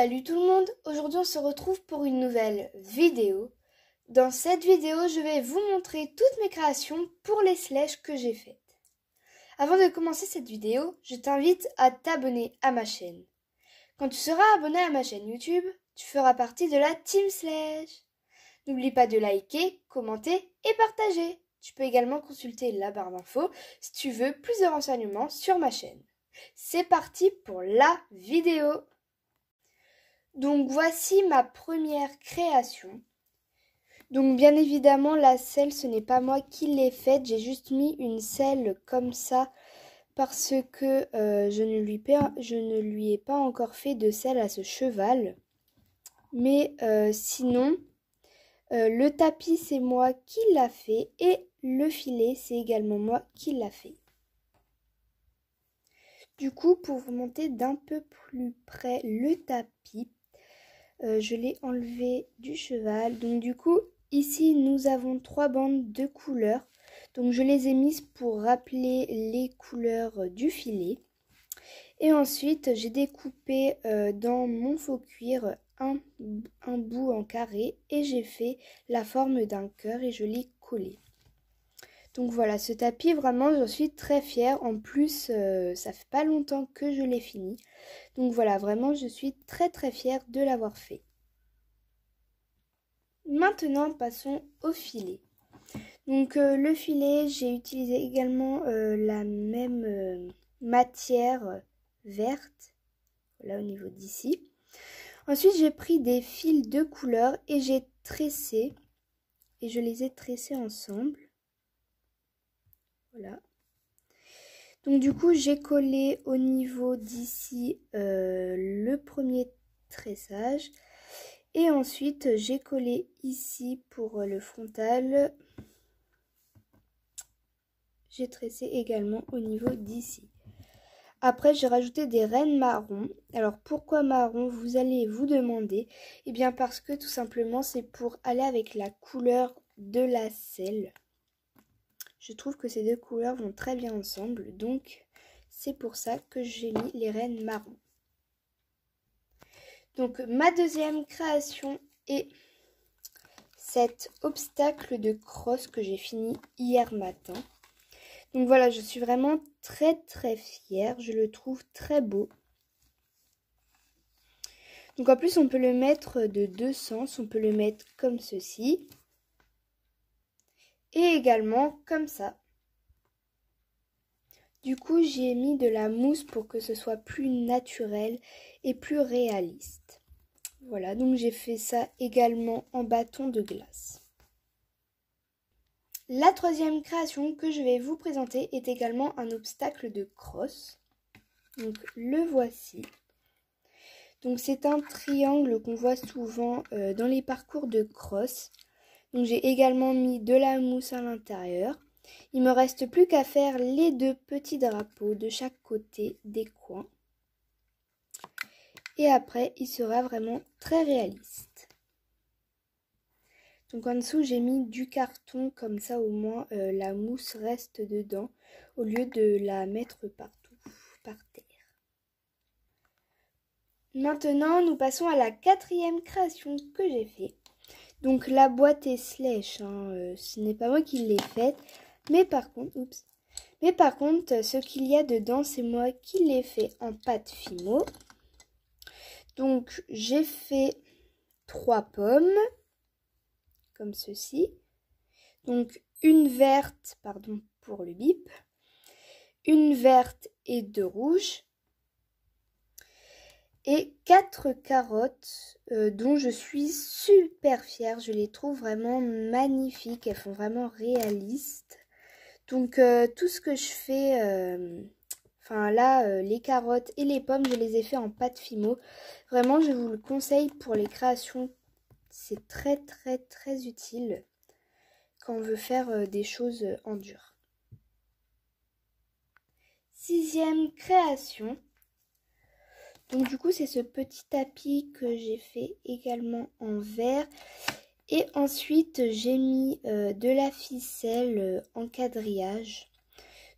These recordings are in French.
Salut tout le monde, aujourd'hui on se retrouve pour une nouvelle vidéo. Dans cette vidéo, je vais vous montrer toutes mes créations pour les slashes que j'ai faites. Avant de commencer cette vidéo, je t'invite à t'abonner à ma chaîne. Quand tu seras abonné à ma chaîne YouTube, tu feras partie de la Team Slash. N'oublie pas de liker, commenter et partager. Tu peux également consulter la barre d'infos si tu veux plus de renseignements sur ma chaîne. C'est parti pour la vidéo. Donc voici ma première création. Donc bien évidemment la selle, ce n'est pas moi qui l'ai faite, j'ai juste mis une selle comme ça parce que je ne lui ai pas encore fait de selle à ce cheval. Mais sinon, le tapis c'est moi qui l'a fait et le filet c'est également moi qui l'a fait. Du coup, pour vous montrer d'un peu plus près le tapis, je l'ai enlevé du cheval. Donc du coup, ici, nous avons 3 bandes de couleurs. Donc je les ai mises pour rappeler les couleurs du filet. Et ensuite, j'ai découpé dans mon faux cuir un bout en carré. Et j'ai fait la forme d'un cœur et je l'ai collé. Donc voilà, ce tapis, vraiment, j'en suis très fière. En plus, ça fait pas longtemps que je l'ai fini. Donc voilà, vraiment, je suis très très fière de l'avoir fait. Maintenant, passons au filet. Donc le filet, j'ai utilisé également la même matière verte, là au niveau d'ici. Ensuite, j'ai pris des fils de couleur et j'ai tressé, et je les ai tressés ensemble. Voilà. Donc du coup, j'ai collé au niveau d'ici le premier tressage. Et ensuite, j'ai collé ici pour le frontal. J'ai tressé également au niveau d'ici. Après, j'ai rajouté des rennes marron. Alors, pourquoi marron, vous allez vous demander? Eh bien, parce que tout simplement, c'est pour aller avec la couleur de la selle. Je trouve que ces deux couleurs vont très bien ensemble. Donc, c'est pour ça que j'ai mis les rennes marron. Donc, ma deuxième création est cet obstacle de crosse que j'ai fini hier matin. Donc voilà, je suis vraiment très très fière. Je le trouve très beau. Donc en plus, on peut le mettre de deux sens. On peut le mettre comme ceci. Et également comme ça. Du coup, j'ai mis de la mousse pour que ce soit plus naturel et plus réaliste. Voilà, donc j'ai fait ça également en bâton de glace. La troisième création que je vais vous présenter est également un obstacle de crosse. Donc le voici. Donc c'est un triangle qu'on voit souvent dans les parcours de crosse. Donc j'ai également mis de la mousse à l'intérieur. Il me reste plus qu'à faire les deux petits drapeaux de chaque côté des coins. Et après, il sera vraiment très réaliste. Donc en dessous, j'ai mis du carton, comme ça au moins la mousse reste dedans, au lieu de la mettre partout, par terre. Maintenant, nous passons à la quatrième création que j'ai fait. Donc la boîte est slash, ce n'est pas moi qui l'ai faite, mais par contre, ce qu'il y a dedans, c'est moi qui l'ai fait en pâte Fimo. Donc j'ai fait 3 pommes, comme ceci. Donc une verte, pardon pour le bip, une verte et 2 rouges. Et 4 carottes dont je suis super fière. Je les trouve vraiment magnifiques. Elles font vraiment réalistes. Donc tout ce que je fais, les carottes et les pommes, je les ai fait en pâte Fimo. Vraiment, je vous le conseille pour les créations. C'est très très très utile quand on veut faire des choses en dur. Sixième création. Donc du coup, c'est ce petit tapis que j'ai fait également en vert. Et ensuite, j'ai mis de la ficelle en quadrillage.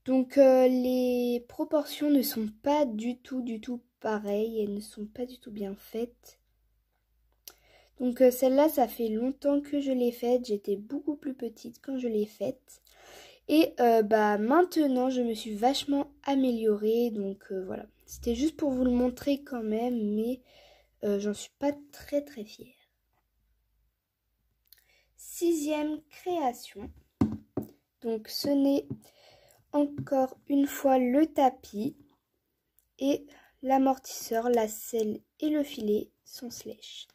Donc les proportions ne sont pas du tout pareil, elles ne sont pas du tout bien faites. Donc celle-là, ça fait longtemps que je l'ai faite, j'étais beaucoup plus petite quand je l'ai faite. Et maintenant, je me suis vachement améliorée, donc voilà. C'était juste pour vous le montrer quand même, mais j'en suis pas très très fière. 6e création. Donc ce n'est encore une fois le tapis et l'amortisseur, la selle et le filet sont slash.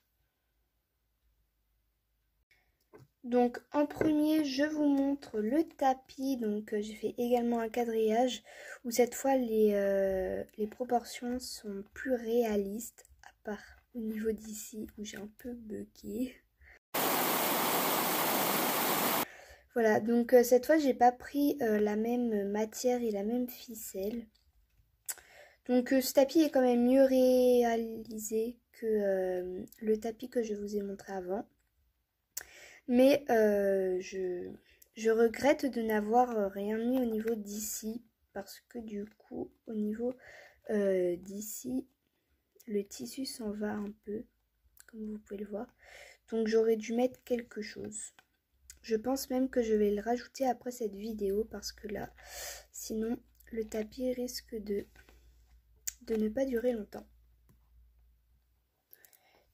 Donc en premier, je vous montre le tapis. Donc j'ai fait également un quadrillage où cette fois les proportions sont plus réalistes, à part au niveau d'ici où j'ai un peu bugué. Voilà, donc cette fois j'ai pas pris la même matière et la même ficelle. Donc ce tapis est quand même mieux réalisé que le tapis que je vous ai montré avant. Mais je regrette de n'avoir rien mis au niveau d'ici. Parce que du coup, au niveau d'ici, le tissu s'en va un peu. Comme vous pouvez le voir. Donc j'aurais dû mettre quelque chose. Je pense même que je vais le rajouter après cette vidéo. Parce que là, sinon, le tapis risque de ne pas durer longtemps.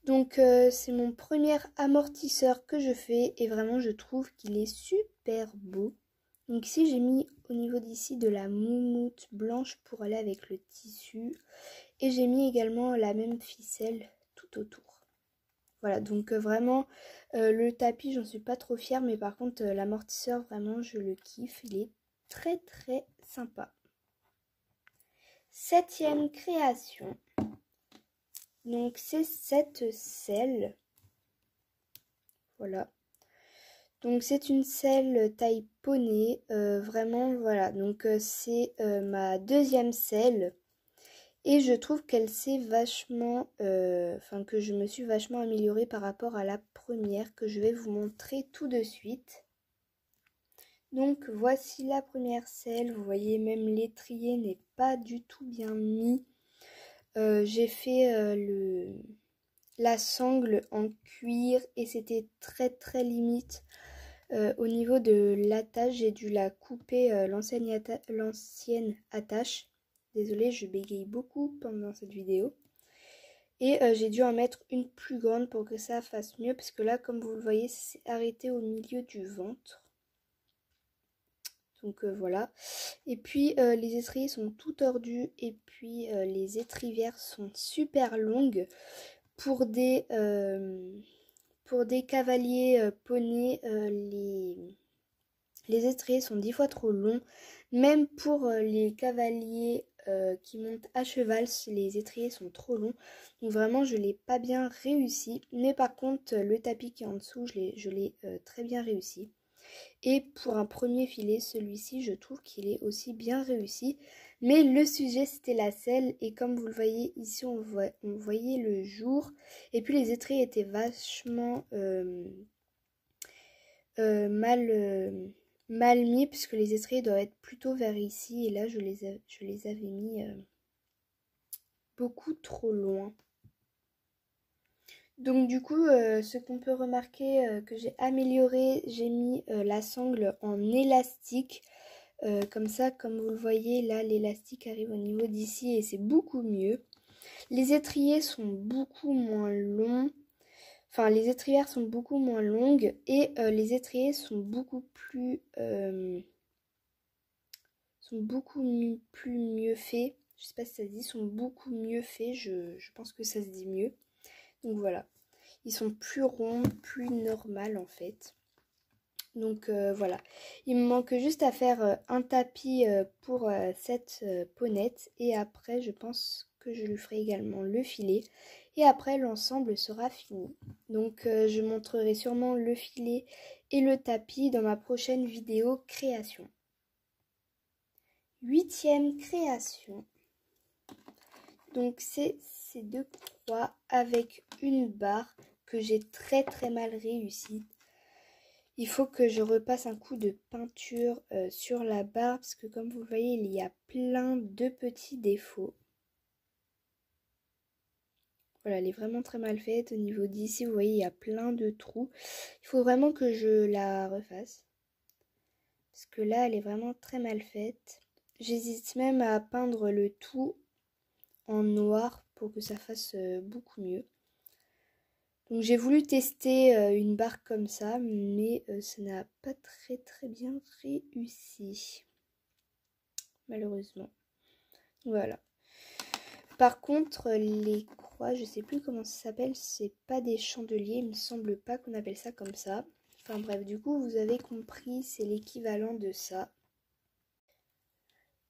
Donc c'est mon premier amortisseur que je fais et vraiment je trouve qu'il est super beau. Donc ici j'ai mis au niveau d'ici de la moumoute blanche pour aller avec le tissu. Et j'ai mis également la même ficelle tout autour. Voilà, donc vraiment le tapis j'en suis pas trop fière, mais par contre l'amortisseur vraiment je le kiffe, il est très très sympa. 7e création. Donc c'est cette selle. Voilà. Donc c'est une selle taille poney. Vraiment voilà. Donc c'est ma 2e selle. Et je trouve qu'elle s'est vachement... que je me suis vachement améliorée par rapport à la première que je vais vous montrer tout de suite. Donc voici la première selle. Vous voyez même l'étrier n'est pas du tout bien mis. J'ai fait la sangle en cuir et c'était très très limite. Au niveau de l'attache, j'ai dû la couper l'ancienne attache. Désolée, je bégaye beaucoup pendant cette vidéo. Et j'ai dû en mettre une plus grande pour que ça fasse mieux. Parce que là, comme vous le voyez, c'est arrêté au milieu du ventre. Donc voilà. Et puis les étriers sont tout tordus. Et puis les étrivières sont super longues. Pour des cavaliers poney, les étriers sont 10 fois trop longs. Même pour les cavaliers qui montent à cheval, les étriers sont trop longs. Donc vraiment, je ne l'ai pas bien réussi. Mais par contre, le tapis qui est en dessous, je l'ai très bien réussi. Et pour un premier filet, celui-ci, je trouve qu'il est aussi bien réussi. Mais le sujet, c'était la selle. Et comme vous le voyez ici, on voyait le jour. Et puis les étriers étaient vachement mal mis. Puisque les étriers doivent être plutôt vers ici. Et là, je les avais mis beaucoup trop loin. Donc du coup, ce qu'on peut remarquer que j'ai amélioré, j'ai mis la sangle en élastique. Comme ça, comme vous le voyez, là, l'élastique arrive au niveau d'ici et c'est beaucoup mieux. Les étriers sont beaucoup moins longs. Enfin, les étrières sont beaucoup moins longues et les étriers sont beaucoup plus mieux faits. Je sais pas si ça se dit, sont beaucoup mieux faits. Je pense que ça se dit mieux. Donc voilà. Ils sont plus ronds, plus normaux en fait. Donc voilà. Il me manque juste à faire un tapis pour cette ponette. Et après, je pense que je lui ferai également le filet. Et après, l'ensemble sera fini. Donc je montrerai sûrement le filet et le tapis dans ma prochaine vidéo création. 8e création. Donc c'est ces deux croix avec une barre que j'ai très très mal réussi. Il faut que je repasse un coup de peinture sur la barre parce que comme vous le voyez, il y a plein de petits défauts. Voilà, elle est vraiment très mal faite. Au niveau d'ici, vous voyez, il y a plein de trous. Il faut vraiment que je la refasse. Parce que là, elle est vraiment très mal faite. J'hésite même à peindre le tout en noir pour que ça fasse beaucoup mieux. Donc j'ai voulu tester une barre comme ça, mais ça n'a pas très bien réussi. Malheureusement. Voilà. Par contre, les croix, je sais plus comment ça s'appelle, c'est pas des chandeliers, il me semble pas qu'on appelle ça comme ça. Enfin bref, du coup, vous avez compris, c'est l'équivalent de ça.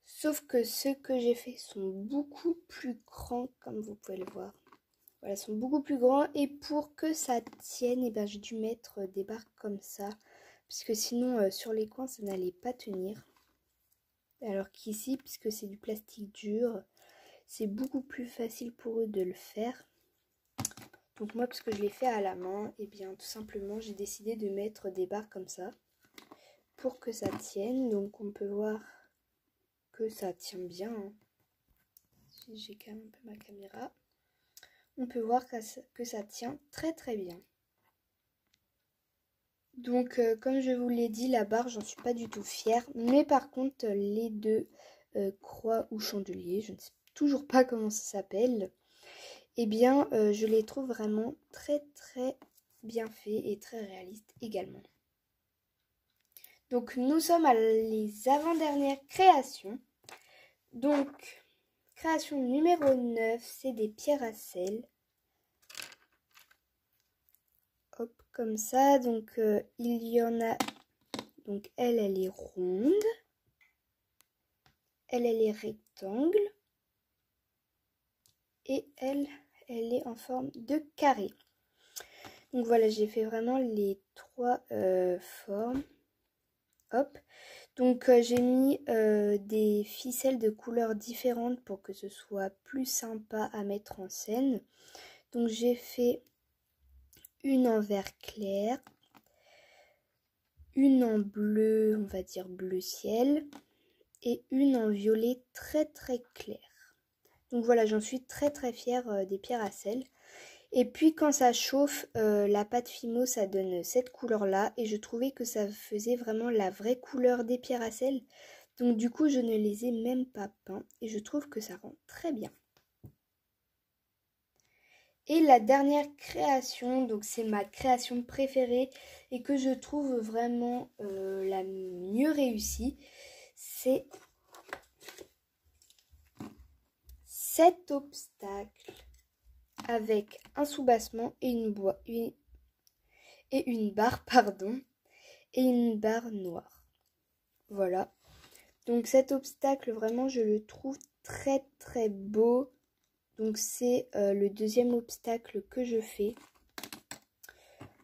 Sauf que ceux que j'ai fait sont beaucoup plus grands, comme vous pouvez le voir. Voilà, sont beaucoup plus grands et pour que ça tienne, eh ben, j'ai dû mettre des barres comme ça. Parce que sinon, sur les coins, ça n'allait pas tenir. Alors qu'ici, puisque c'est du plastique dur, c'est beaucoup plus facile pour eux de le faire. Donc moi, puisque je l'ai fait à la main, et bien tout simplement, j'ai décidé de mettre des barres comme ça pour que ça tienne. Donc on peut voir que ça tient bien. Hein. Si j'ai quand même un peu ma caméra, on peut voir que ça tient très bien. Donc comme je vous l'ai dit, la barre, j'en suis pas du tout fière. Mais par contre, les deux croix ou chandeliers, je ne sais toujours pas comment ça s'appelle, eh bien je les trouve vraiment très bien faits et très réalistes également. Donc nous sommes à les avant-dernières créations. Donc création numéro 9, c'est des pierres à sel. Hop, comme ça. Donc il y en a. Donc elle est ronde. Elle est rectangle. Et elle est en forme de carré. Donc voilà, j'ai fait vraiment les trois formes. Hop. Donc j'ai mis des ficelles de couleurs différentes pour que ce soit plus sympa à mettre en scène. Donc j'ai fait une en vert clair, une en bleu, on va dire bleu ciel, et une en violet très clair. Donc voilà, j'en suis très fière des pierres à sel. Et puis quand ça chauffe, la pâte Fimo, ça donne cette couleur-là. Et je trouvais que ça faisait vraiment la vraie couleur des pierres à sel. Donc du coup, je ne les ai même pas peints. Et je trouve que ça rend très bien. Et la dernière création, donc c'est ma création préférée et que je trouve vraiment la mieux réussie, c'est cet obstacle avec un soubassement et une barre, pardon, et une barre noire. Voilà. Donc cet obstacle, vraiment, je le trouve très beau. Donc c'est le deuxième obstacle que je fais.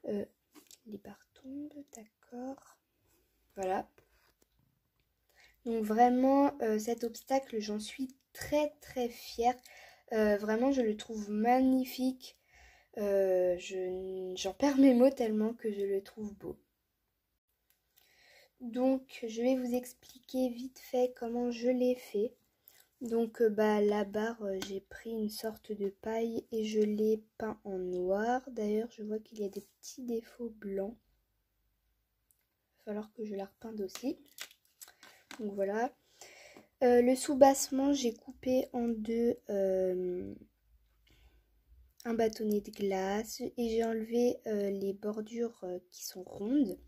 Les barres tombent, d'accord. Voilà. Donc vraiment, cet obstacle, j'en suis très fière. Vraiment, je le trouve magnifique. J'en perds mes mots tellement que je le trouve beau. Donc, je vais vous expliquer vite fait comment je l'ai fait. Donc, la barre, j'ai pris une sorte de paille et je l'ai peint en noir. D'ailleurs, je vois qu'il y a des petits défauts blancs. Il va falloir que je la repeinde aussi. Donc, voilà. Le soubassement, j'ai coupé en deux un bâtonnet de glace et j'ai enlevé les bordures qui sont rondes.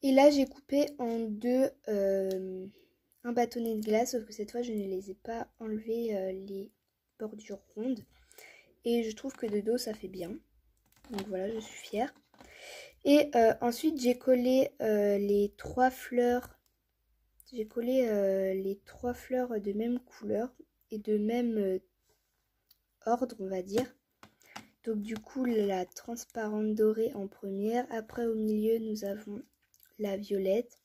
Et là, j'ai coupé en deux un bâtonnet de glace, sauf que cette fois, je ne les ai pas enlevé les bordures rondes. Et je trouve que de dos, ça fait bien. Donc voilà, je suis fière. Et ensuite, j'ai collé les trois fleurs. J'ai collé les trois fleurs de même couleur et de même ordre, on va dire. Donc du coup, la transparente dorée en première. Après, au milieu, nous avons la violette.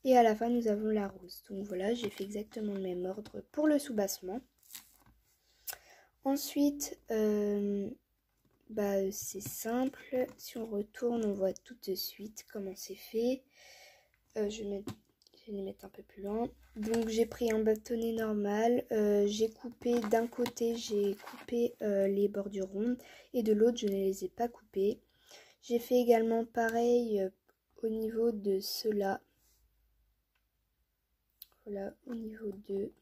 Et à la fin, nous avons la rose. Donc voilà, j'ai fait exactement le même ordre pour le soubassement. Ensuite, c'est simple. Si on retourne, on voit tout de suite comment c'est fait. Je vais mettre Je vais les mettre un peu plus loin. Donc j'ai pris un bâtonnet normal, j'ai coupé d'un côté, j'ai coupé les bordures rondes et de l'autre je ne les ai pas coupées. J'ai fait également pareil au niveau de ceux-là. Voilà, au niveau de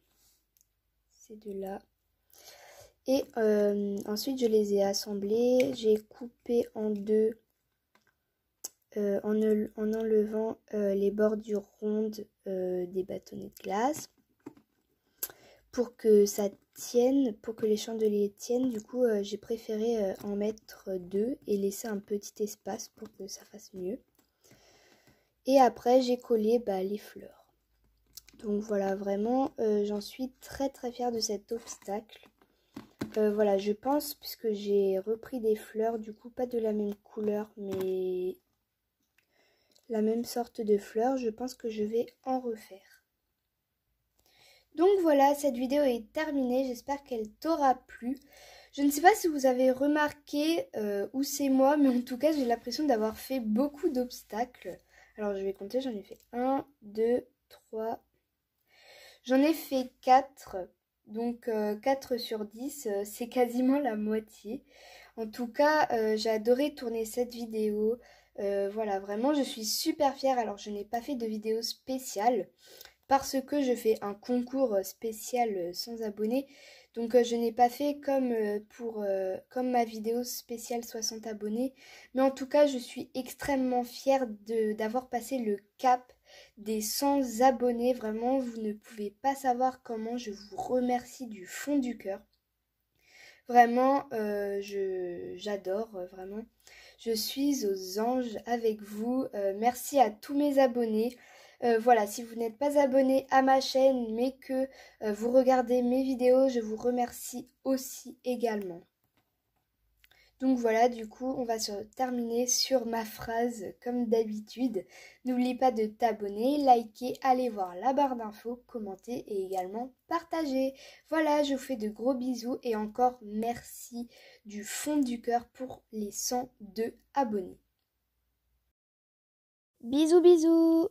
ces deux-là. Et ensuite je les ai assemblés, j'ai coupé en deux en enlevant les bordures rondes des bâtonnets de glace. Pour que ça tienne, pour que les chandeliers tiennent, du coup j'ai préféré en mettre deux et laisser un petit espace pour que ça fasse mieux. Et après j'ai collé les fleurs. Donc voilà, vraiment j'en suis très fière de cet obstacle. Voilà, je pense, puisque j'ai repris des fleurs, du coup pas de la même couleur mais la même sorte de fleurs, je pense que je vais en refaire. Donc voilà, cette vidéo est terminée, j'espère qu'elle t'aura plu. Je ne sais pas si vous avez remarqué ou c'est moi, mais en tout cas j'ai l'impression d'avoir fait beaucoup d'obstacles. Alors je vais compter, j'en ai fait 1, 2, 3, j'en ai fait 4, donc 4 sur 10, c'est quasiment la moitié. En tout cas, j'ai adoré tourner cette vidéo. Voilà, vraiment je suis super fière. Alors je n'ai pas fait de vidéo spéciale parce que je fais un concours spécial sans abonnés. Donc je n'ai pas fait comme ma vidéo spéciale 60 abonnés. Mais en tout cas, je suis extrêmement fière d'avoir passé le cap des 100 abonnés. Vraiment, vous ne pouvez pas savoir comment je vous remercie du fond du cœur. Vraiment, j'adore, vraiment. Je suis aux anges avec vous. Merci à tous mes abonnés. Voilà, si vous n'êtes pas abonné à ma chaîne mais que vous regardez mes vidéos, je vous remercie aussi également. Donc voilà, du coup, on va se terminer sur ma phrase comme d'habitude. N'oublie pas de t'abonner, liker, aller voir la barre d'infos, commenter et également partager. Voilà, je vous fais de gros bisous et encore merci du fond du cœur pour les 102 abonnés. Bisous bisous.